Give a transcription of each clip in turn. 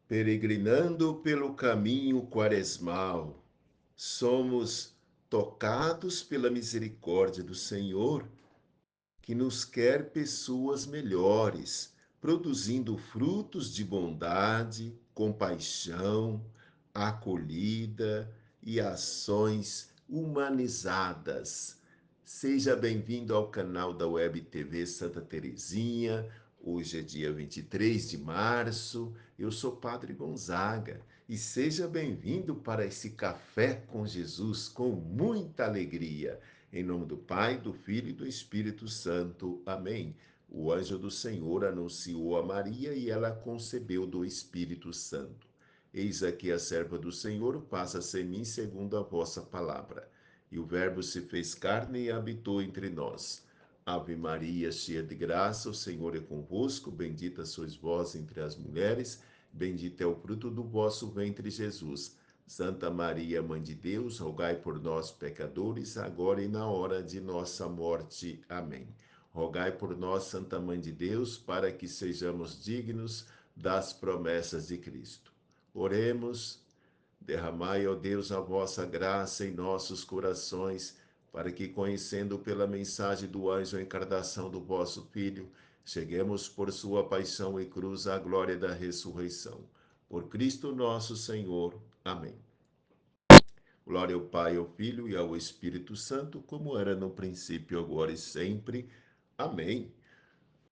Peregrinando pelo caminho quaresmal, somos tocados pela misericórdia do Senhor, que nos quer pessoas melhores, produzindo frutos de bondade, compaixão, acolhida e ações humanizadas. Seja bem-vindo ao canal da Web TV Santa Teresinha. Hoje é dia 23 de março. Eu sou Padre Gonzaga e seja bem-vindo para esse café com Jesus com muita alegria. Em nome do Pai, do Filho e do Espírito Santo. Amém. O anjo do Senhor anunciou a Maria e ela concebeu do Espírito Santo. Eis aqui a serva do Senhor, faça-se em mim segundo a vossa palavra. E o Verbo se fez carne e habitou entre nós. Ave Maria, cheia de graça, o Senhor é convosco, bendita sois vós entre as mulheres, bendito é o fruto do vosso ventre, Jesus. Santa Maria, Mãe de Deus, rogai por nós, pecadores, agora e na hora de nossa morte. Amém. Rogai por nós, Santa Mãe de Deus, para que sejamos dignos das promessas de Cristo. Oremos. Derramai, ó Deus, a vossa graça em nossos corações, para que, conhecendo pela mensagem do anjo a encarnação do vosso Filho, cheguemos por sua paixão e cruz à glória da ressurreição. Por Cristo nosso Senhor. Amém. Glória ao Pai, ao Filho e ao Espírito Santo, como era no princípio, agora e sempre. Amém.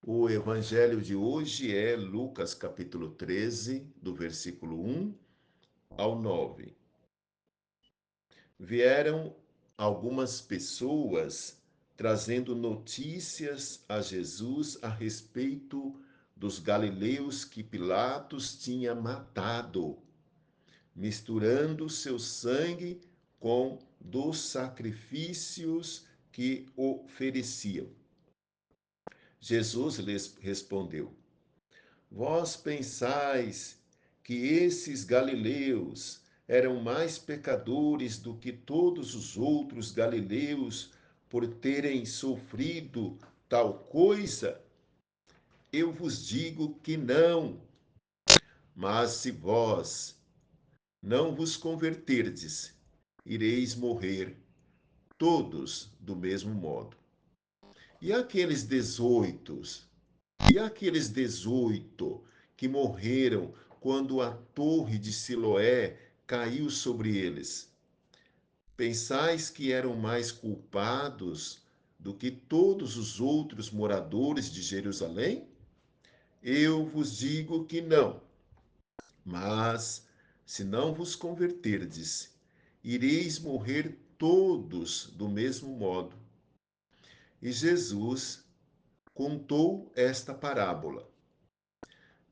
O evangelho de hoje é Lucas capítulo 13, do versículo 1 ao 9. Vieram algumas pessoas trazendo notícias a Jesus a respeito dos galileus que Pilatos tinha matado, misturando seu sangue com dos sacrifícios que ofereciam. Jesus lhes respondeu: Vós pensais que esses galileus eram mais pecadores do que todos os outros galileus por terem sofrido tal coisa? Eu vos digo que não. Mas se vós não vos converterdes, ireis morrer todos do mesmo modo. E aqueles 18 E aqueles 18 que morreram quando a torre de Siloé caiu sobre eles, pensais que eram mais culpados do que todos os outros moradores de Jerusalém? Eu vos digo que não. Mas, se não vos converterdes, ireis morrer todos do mesmo modo. E Jesus contou esta parábola.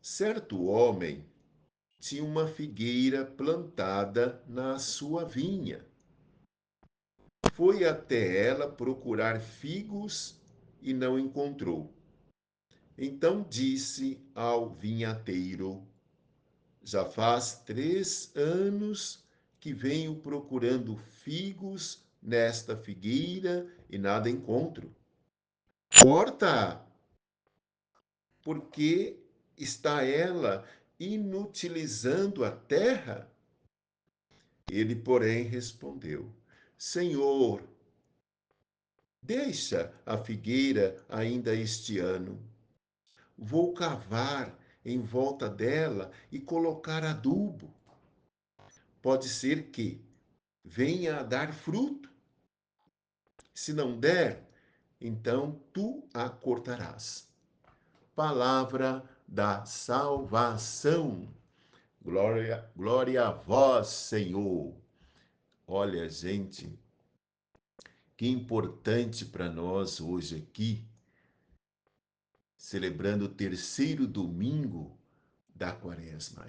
Certo homem tinha uma figueira plantada na sua vinha. Foi até ela procurar figos e não encontrou. Então disse ao vinhateiro: Já faz 3 anos que venho procurando figos nesta figueira e nada encontro. Corta-a, porque está ela inutilizando a terra? Ele, porém, respondeu: Senhor, deixa a figueira ainda este ano. Vou cavar em volta dela e colocar adubo. Pode ser que venha a dar fruto. Se não der, então tu a cortarás. Palavra da salvação. Glória, glória a vós, Senhor. Olha, gente, que importante para nós hoje aqui, celebrando o terceiro domingo da Quaresma.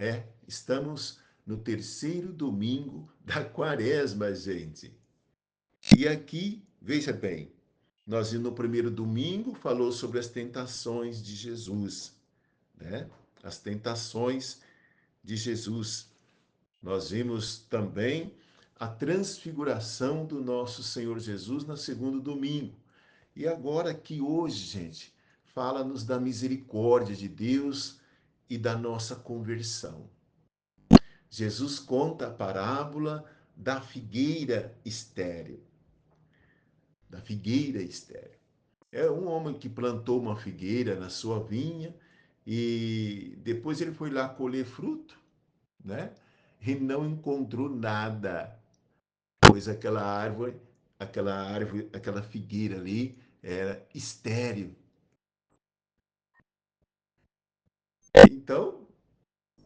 Estamos no terceiro domingo da Quaresma, gente. E aqui, veja bem, nós no primeiro domingo falou sobre as tentações de Jesus, né? As tentações de Jesus. Nós vimos também a transfiguração do nosso Senhor Jesus no segundo domingo. E agora que hoje, gente, fala-nos da misericórdia de Deus e da nossa conversão. Jesus conta a parábola da figueira estéril, da figueira estéril. É um homem que plantou uma figueira na sua vinha e depois ele foi lá colher fruto, né? E não encontrou nada, pois aquela figueira ali era estéril. Então,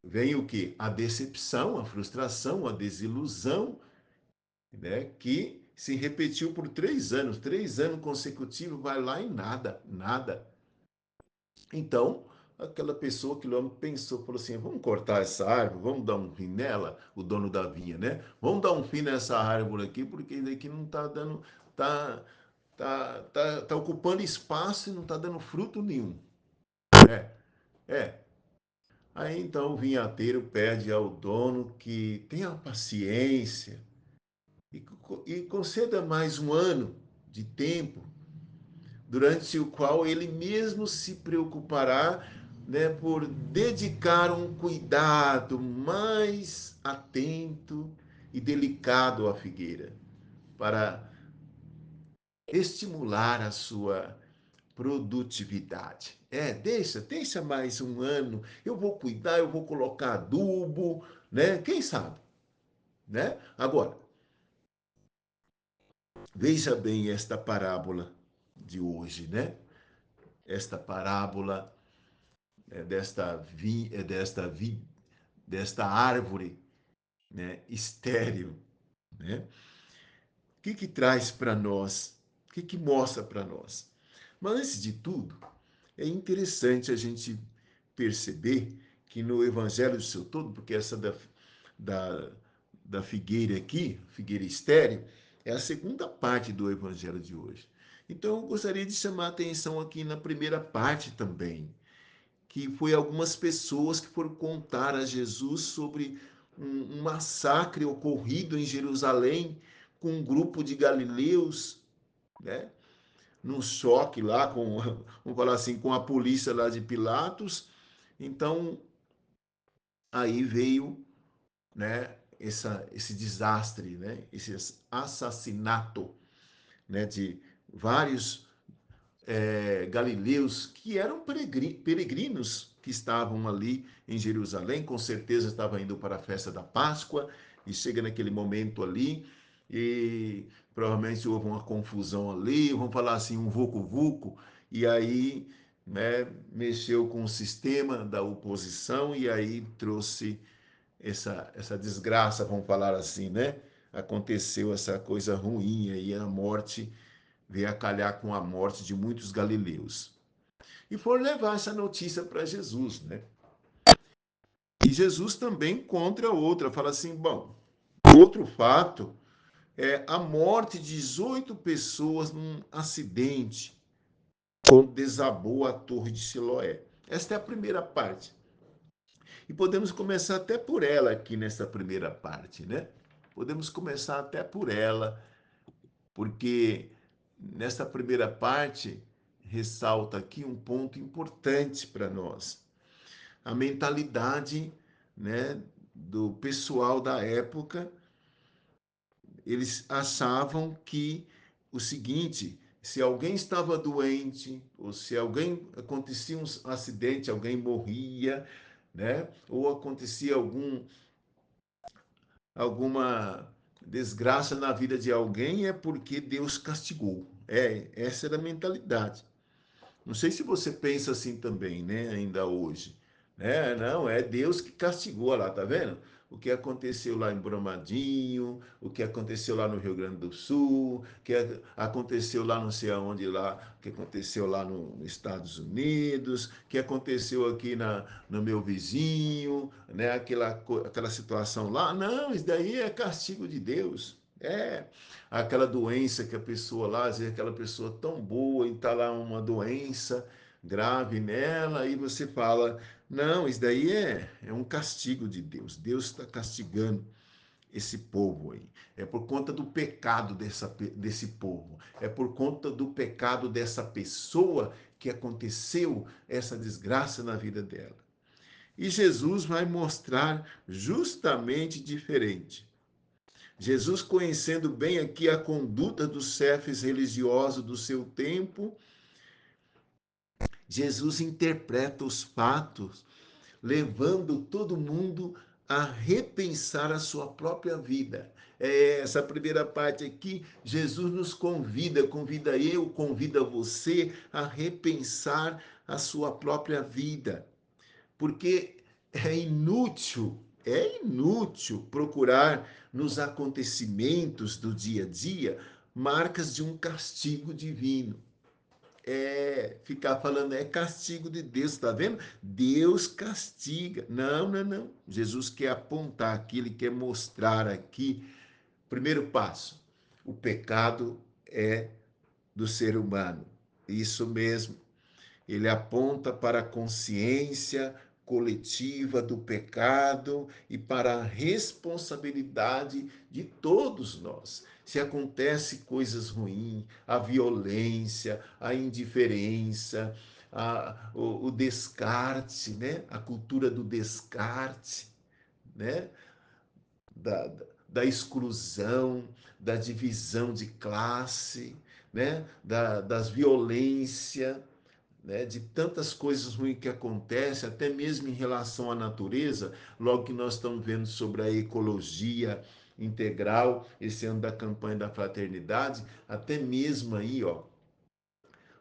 vem o que? A decepção, a frustração, a desilusão, né? Que se repetiu por 3 anos. 3 anos consecutivos, vai lá e nada, nada. Então, aquela pessoa, aquele homem pensou, falou assim, vamos cortar essa árvore, vamos dar um fim nela, o dono da vinha, né? Vamos dar um fim nessa árvore aqui, porque isso daqui não está dando, tá ocupando espaço e não está dando fruto nenhum. É, é. Aí então o vinhateiro pede ao dono que tenha paciência e conceda mais um ano de tempo, durante o qual ele mesmo se preocupará, né, por dedicar um cuidado mais atento e delicado à figueira, para estimular a sua produtividade. Deixa mais um ano, eu vou cuidar, eu vou colocar adubo, né? Quem sabe, né? Agora, veja bem esta parábola de hoje, né? Esta parábola desta árvore, né? Estéril, né? O que traz para nós? O que mostra para nós? Mas antes de tudo, é interessante a gente perceber que no Evangelho do seu todo, porque essa da, da figueira aqui, figueira estéril, é a segunda parte do Evangelho de hoje. Então eu gostaria de chamar a atenção aqui na primeira parte também, que foi algumas pessoas que foram contar a Jesus sobre um massacre ocorrido em Jerusalém com um grupo de galileus, né? Num choque lá com, vamos falar assim, com a polícia lá de Pilatos. Então, aí veio, né, esse desastre, né, esse assassinato, né, de vários galileus que eram peregrinos que estavam ali em Jerusalém, com certeza estavam indo para a festa da Páscoa, e chega naquele momento ali, e provavelmente houve uma confusão ali, vamos falar assim, um vucu-vucu, e aí, né, mexeu com o sistema da oposição, e aí trouxe essa desgraça, vamos falar assim, né? Aconteceu essa coisa ruim aí, a morte veio a calhar com a morte de muitos galileus. E foram levar essa notícia para Jesus, né? E Jesus também contra outra, fala assim, bom, outro fato é a morte de 18 pessoas num acidente quando desabou a torre de Siloé. Esta é a primeira parte. E podemos começar até por ela aqui nessa primeira parte, né? Podemos começar até por ela, porque nesta primeira parte ressalta aqui um ponto importante para nós. A mentalidade, né, do pessoal da época, eles achavam que o seguinte, se alguém estava doente, ou se alguém acontecia um acidente, alguém morria, né, ou acontecia alguma desgraça na vida de alguém, é porque Deus castigou. Essa era a mentalidade. Não sei se você pensa assim também, né, ainda hoje. Né? Não, é Deus que castigou lá, tá vendo? O que aconteceu lá em Brumadinho, o que aconteceu lá no Rio Grande do Sul, o que aconteceu lá não sei aonde lá, o que aconteceu lá nos Estados Unidos, o que aconteceu aqui no meu vizinho, né? Aquela situação lá. Não, isso daí é castigo de Deus. Aquela doença que a pessoa lá, às vezes aquela pessoa tão boa e está lá uma doença grave nela, e você fala, não, isso daí é um castigo de Deus. Deus está castigando esse povo aí. É por conta do pecado desse povo. É por conta do pecado dessa pessoa que aconteceu essa desgraça na vida dela. E Jesus vai mostrar justamente diferente. Jesus, conhecendo bem aqui a conduta dos chefes religiosos do seu tempo, Jesus interpreta os fatos, levando todo mundo a repensar a sua própria vida. Essa primeira parte aqui, Jesus nos convida eu, convida você a repensar a sua própria vida, porque é inútil procurar nos acontecimentos do dia a dia marcas de um castigo divino. Ficar falando é castigo de Deus, tá vendo? Deus castiga. Não, não, não. Jesus quer apontar aqui, ele quer mostrar aqui. Primeiro passo: o pecado é do ser humano. Isso mesmo. Ele aponta para a consciência coletiva do pecado e para a responsabilidade de todos nós. Se acontece coisas ruins, a violência, a indiferença, o descarte, né? A cultura do descarte, né? Da, da exclusão, da divisão de classe, né? Das violências, né, de tantas coisas ruins que acontecem, até mesmo em relação à natureza, logo que nós estamos vendo sobre a ecologia integral, esse ano da campanha da fraternidade, até mesmo aí, ó,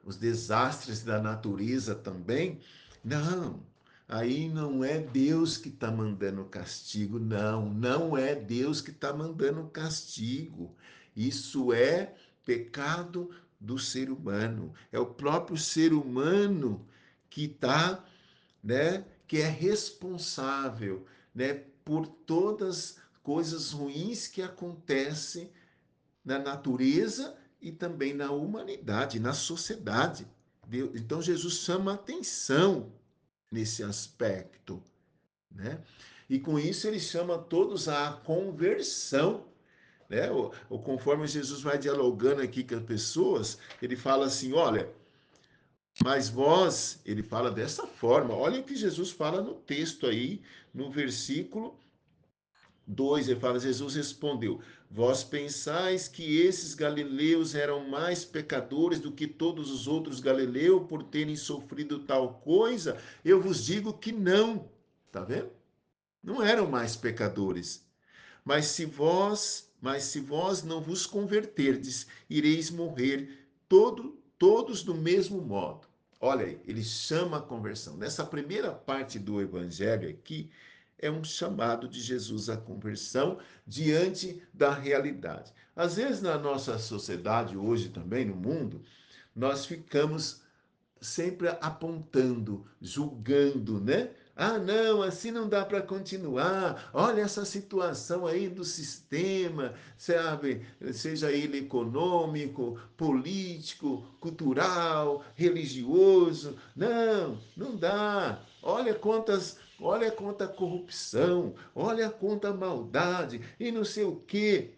os desastres da natureza também. Não, aí não é Deus que está mandando castigo, não, não é Deus que está mandando castigo. Isso é pecado do ser humano. É o próprio ser humano que está, né, que é responsável, né, por todas coisas ruins que acontecem na natureza e também na humanidade, na sociedade. Então Jesus chama atenção nesse aspecto, né? E com isso ele chama todos à conversão, né? Conforme Jesus vai dialogando aqui com as pessoas, ele fala assim, olha, mas vós, ele fala dessa forma, olha o que Jesus fala no texto aí, no versículo 2, ele fala, Jesus respondeu, vós pensais que esses galileus eram mais pecadores do que todos os outros galileus por terem sofrido tal coisa? Eu vos digo que não. Tá vendo? Não eram mais pecadores. Mas se vós não vos converterdes, ireis morrer todos do mesmo modo. Olha aí, ele chama a conversão. Nessa primeira parte do evangelho aqui, é um chamado de Jesus à conversão diante da realidade. Às vezes, na nossa sociedade, hoje também, no mundo, nós ficamos sempre apontando, julgando, né? Ah, não, assim não dá para continuar. Olha essa situação aí do sistema, sabe? Seja ele econômico, político, cultural, religioso. Não, não dá. Olha quanta corrupção, olha quanta maldade e não sei o quê.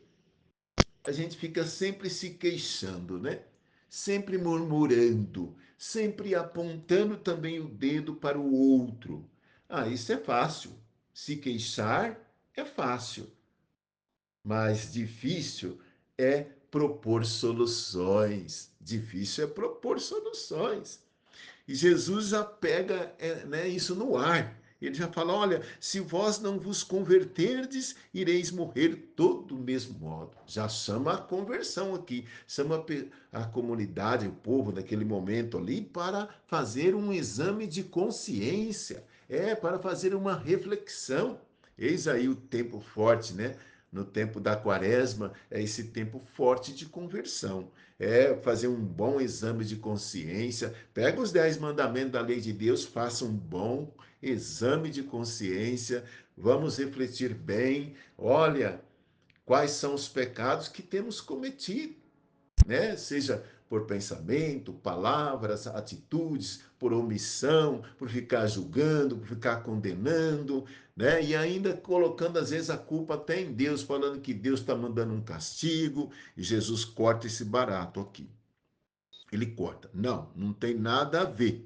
A gente fica sempre se queixando, né? Sempre murmurando, sempre apontando também o dedo para o outro. Ah, isso é fácil. Se queixar é fácil, mas difícil é propor soluções. Difícil é propor soluções. E Jesus já pega, né, isso no ar. Ele já fala: olha, se vós não vos converterdes, ireis morrer todo do mesmo modo. Já chama a conversão aqui, chama a comunidade, o povo daquele momento ali, para fazer um exame de consciência, para fazer uma reflexão. Eis aí o tempo forte, né? No tempo da quaresma, é esse tempo forte de conversão. É fazer um bom exame de consciência. Pega os 10 mandamentos da lei de Deus, faça um bom exame de consciência. Vamos refletir bem. Olha, quais são os pecados que temos cometido, né? Seja por pensamento, palavras, atitudes, por omissão, por ficar julgando, por ficar condenando, né? E ainda colocando às vezes a culpa até em Deus, falando que Deus está mandando um castigo, e Jesus corta esse barato aqui. Ele corta. Não, não tem nada a ver,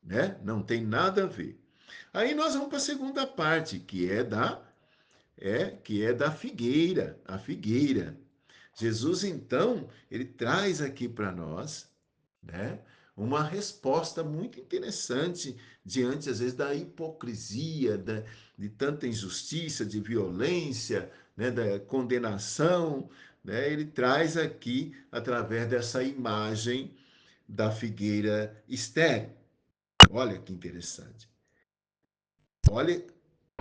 né? Não tem nada a ver. Aí nós vamos para a segunda parte, que é da figueira, a figueira. Jesus, então, ele traz aqui para nós, né, uma resposta muito interessante diante, às vezes, da hipocrisia, de tanta injustiça, de violência, né, da condenação. Né, ele traz aqui, através dessa imagem da figueira estéril. Olha que interessante. Olha,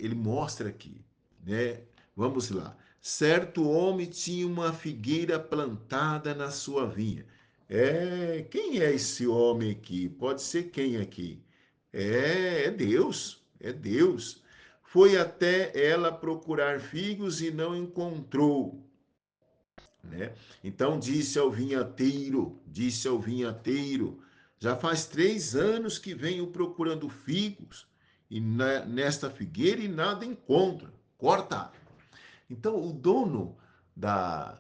ele mostra aqui, né? Vamos lá. Certo homem tinha uma figueira plantada na sua vinha. Quem é esse homem aqui? Pode ser quem aqui? É Deus, é Deus. Foi até ela procurar figos e não encontrou, né? Então disse ao vinhateiro, já faz 3 anos que venho procurando figos e nesta figueira e nada encontro. Corta! Então o dono da,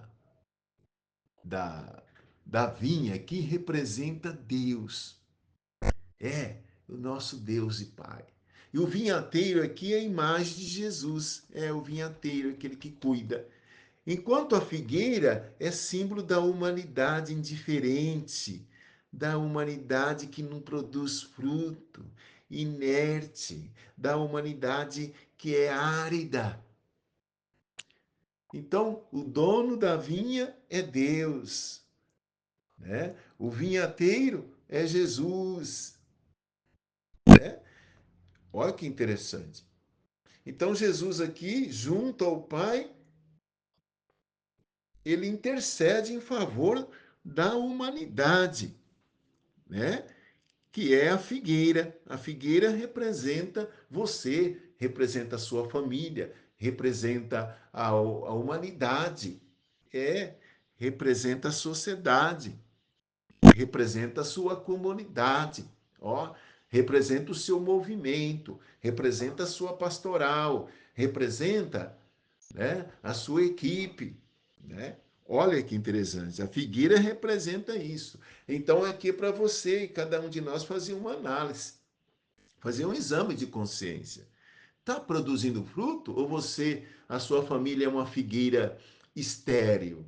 da, da vinha aqui representa Deus. É o nosso Deus e Pai. E o vinhateiro aqui é a imagem de Jesus. É o vinhateiro, aquele que cuida. Enquanto a figueira é símbolo da humanidade indiferente, da humanidade que não produz fruto, inerte, da humanidade que é árida. Então, o dono da vinha é Deus, né? O vinhateiro é Jesus, né? Olha que interessante. Então, Jesus aqui, junto ao Pai, ele intercede em favor da humanidade, né? Que é a figueira. A figueira representa você, representa a sua família, representa a humanidade, representa a sociedade, representa a sua comunidade, ó, representa o seu movimento, representa a sua pastoral, representa, né, a sua equipe, né? Olha que interessante, a figueira representa isso. Então, é aqui para você e cada um de nós fazer uma análise, fazer um exame de consciência. Está produzindo fruto ou a sua família é uma figueira estéril?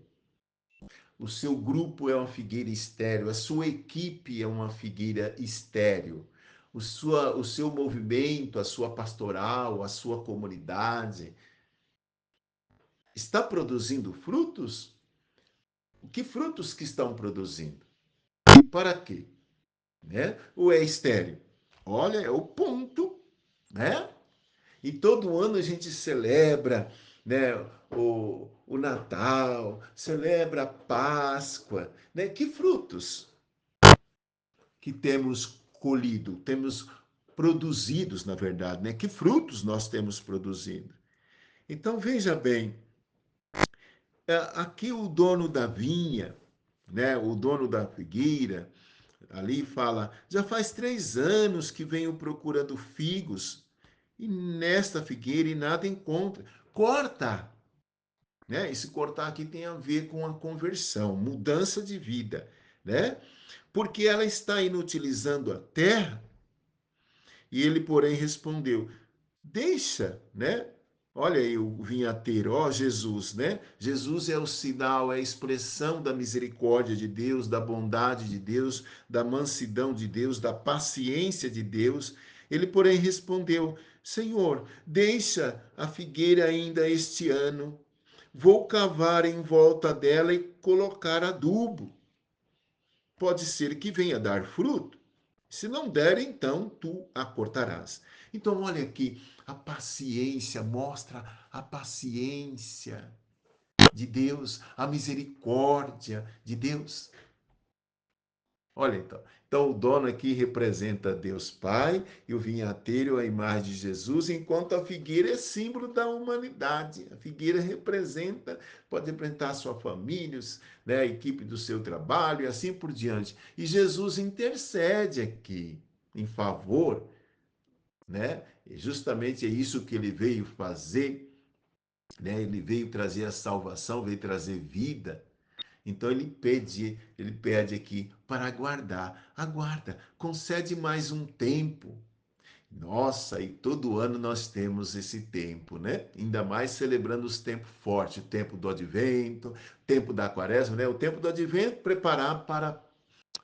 O seu grupo é uma figueira estéril, a sua equipe é uma figueira estéril. O seu movimento, a sua pastoral, a sua comunidade está produzindo frutos? Que frutos que estão produzindo? E para quê? Né? Ou é estéril? Olha, é o ponto, né? E todo ano a gente celebra, né, o Natal, celebra a Páscoa, né? Que frutos que temos colhido, temos produzidos, na verdade, né? Que frutos nós temos produzido? Então veja bem, aqui o dono da vinha, né, o dono da figueira, ali fala: já faz 3 anos que venho procurando figos e nesta figueira e nada encontra. Corta! Né? Esse cortar aqui tem a ver com a conversão, mudança de vida, né? Porque ela está inutilizando a terra. E ele, porém, respondeu: deixa, né? Olha aí o vinhateiro, ó Jesus, né? Jesus é o sinal, é a expressão da misericórdia de Deus, da bondade de Deus, da mansidão de Deus, da paciência de Deus. Ele, porém, respondeu: Senhor, deixa a figueira ainda este ano. Vou cavar em volta dela e colocar adubo. Pode ser que venha dar fruto. Se não der, então tu a cortarás. Então, olha aqui, a paciência mostra a paciência de Deus, a misericórdia de Deus. Olha então. Então, o dono aqui representa Deus Pai e o vinhateiro é a imagem de Jesus, enquanto a figueira é símbolo da humanidade. A figueira pode representar a sua família, né, a equipe do seu trabalho e assim por diante. E Jesus intercede aqui em favor, né? E justamente é isso que ele veio fazer, né? Ele veio trazer a salvação, veio trazer vida. Então ele pede aqui para aguardar. Aguarda, concede mais um tempo. Nossa, e todo ano nós temos esse tempo, né? Ainda mais celebrando os tempos fortes, o tempo do Advento, o tempo da Quaresma, né? O tempo do Advento, preparar para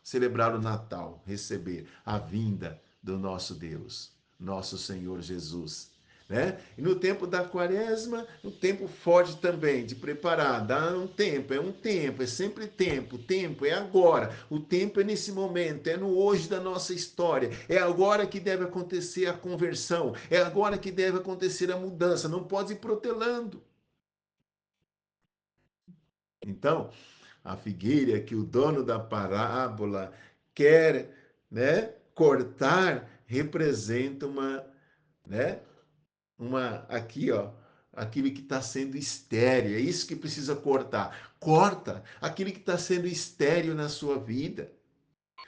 celebrar o Natal, receber a vinda do nosso Deus, nosso Senhor Jesus. Né? E no tempo da Quaresma, um tempo forte também, de preparar, dá um tempo, é sempre tempo, o tempo é agora, o tempo é nesse momento, é no hoje da nossa história, é agora que deve acontecer a conversão, é agora que deve acontecer a mudança, não pode ir protelando. Então, a figueira que o dono da parábola quer, né, cortar representa né, aqui, ó, aquilo que está sendo estéreo. É isso que precisa cortar. Corta aquilo que está sendo estéreo na sua vida.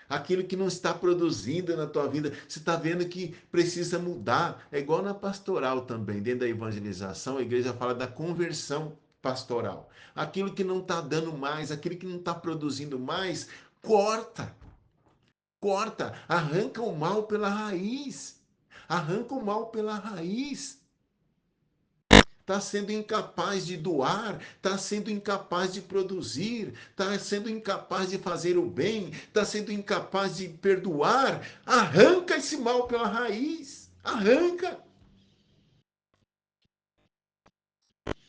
Aquilo que não está produzindo na tua vida, você está vendo que precisa mudar. É igual na pastoral também, dentro da evangelização, a igreja fala da conversão pastoral. Aquilo que não está dando mais, aquilo que não está produzindo mais, corta, corta, arranca o mal pela raiz. Arranca o mal pela raiz. Está sendo incapaz de doar, está sendo incapaz de produzir, está sendo incapaz de fazer o bem, está sendo incapaz de perdoar. Arranca esse mal pela raiz. Arranca.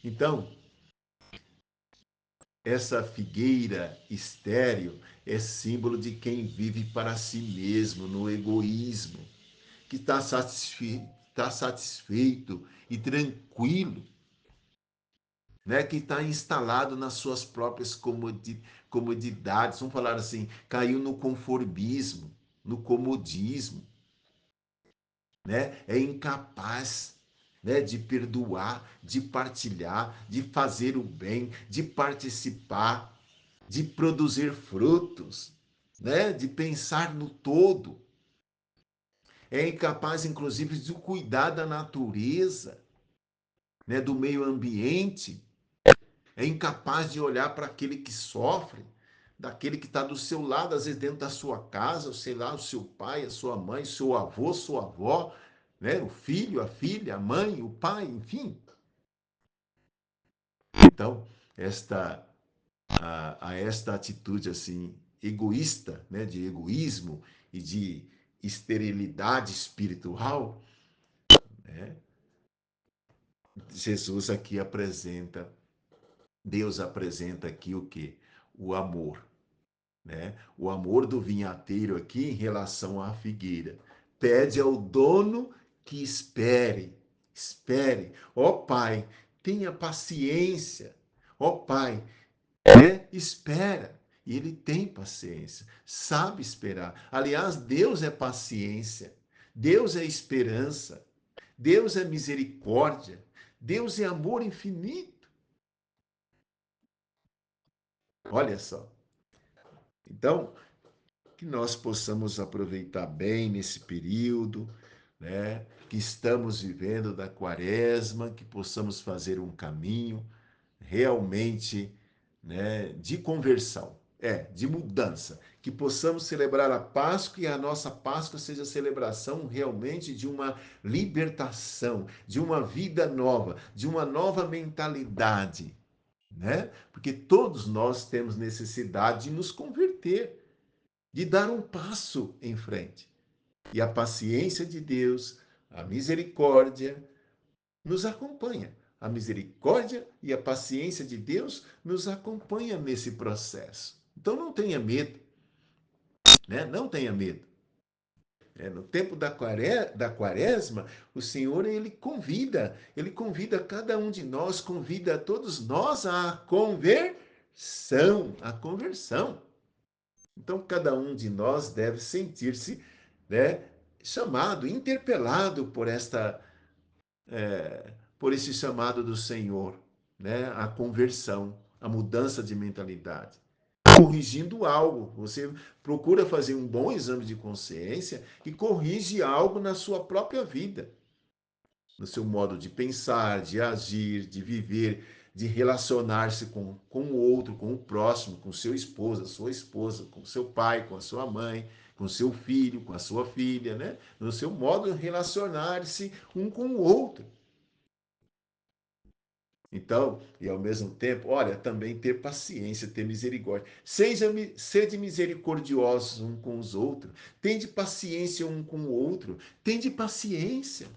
Então, essa figueira estéril é símbolo de quem vive para si mesmo, no egoísmo, que está satisfeito e tranquilo, né, que está instalado nas suas próprias comodidades, vamos falar assim, caiu no conformismo, no comodismo, né, é incapaz, né, de perdoar, de partilhar, de fazer o bem, de participar, de produzir frutos, né, de pensar no todo. É incapaz, inclusive, de cuidar da natureza, né, do meio ambiente. É incapaz de olhar para aquele que sofre, daquele que está do seu lado, às vezes dentro da sua casa, sei lá, o seu pai, a sua mãe, seu avô, sua avó, né? O filho, a filha, a mãe, o pai, enfim. Então, esta atitude assim egoísta, né, de egoísmo e de esterilidade espiritual, né? Jesus aqui apresenta, Deus apresenta aqui o que? O amor. Né? O amor do vinhateiro aqui em relação à figueira. Pede ao dono que espere, espere. Ó Pai, tenha paciência. Ó Pai, né? Espera. E ele tem paciência, sabe esperar. Aliás, Deus é paciência, Deus é esperança, Deus é misericórdia, Deus é amor infinito. Olha só. Então, que nós possamos aproveitar bem nesse período, né, que estamos vivendo da quaresma, que possamos fazer um caminho realmente, né, de conversão, de mudança, que possamos celebrar a Páscoa e a nossa Páscoa seja a celebração realmente de uma libertação, de uma vida nova, de uma nova mentalidade, né? Porque todos nós temos necessidade de nos converter, de dar um passo em frente. E a paciência de Deus, a misericórdia, nos acompanha. A misericórdia e a paciência de Deus nos acompanha nesse processo. Então não tenha medo, né? Não tenha medo. No tempo da quaresma, o Senhor ele convida cada um de nós, convida a todos nós à conversão, à conversão. Então, cada um de nós deve sentir-se, né, chamado, interpelado por esse chamado do Senhor, né, a conversão, a mudança de mentalidade. Corrigindo algo, você procura fazer um bom exame de consciência e corrige algo na sua própria vida, no seu modo de pensar, de agir, de viver, de relacionar-se com o outro, com o próximo, com seu esposo, a sua esposa, com seu pai, com a sua mãe, com seu filho, com a sua filha, né? No seu modo de relacionar-se um com o outro. Então, e ao mesmo tempo, olha, também ter paciência, ter misericórdia. Sede misericordiosos um com os outros. Tende paciência um com o outro. Tende paciência.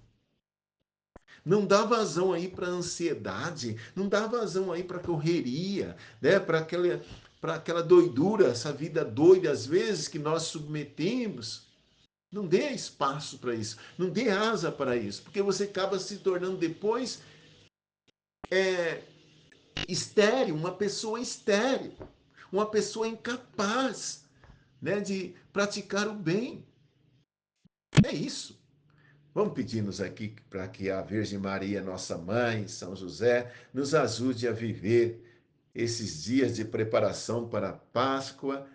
Não dá vazão aí para ansiedade, não dá vazão aí para correria, né? Para aquela doidura, essa vida doida às vezes que nós submetemos. Não dê espaço para isso, não dê asa para isso, porque você acaba se tornando depois estéril, uma pessoa estéril, uma pessoa incapaz, né, de praticar o bem. É isso. Vamos pedir-nos aqui para que a Virgem Maria, nossa mãe, São José, nos ajude a viver esses dias de preparação para a Páscoa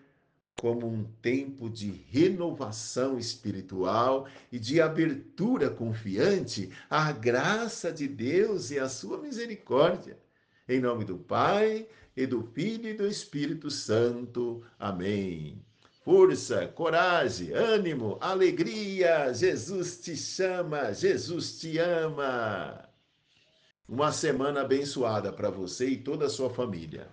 como um tempo de renovação espiritual e de abertura confiante à graça de Deus e à sua misericórdia. Em nome do Pai, e do Filho e do Espírito Santo. Amém. Força, coragem, ânimo, alegria. Jesus te chama, Jesus te ama. Uma semana abençoada para você e toda a sua família.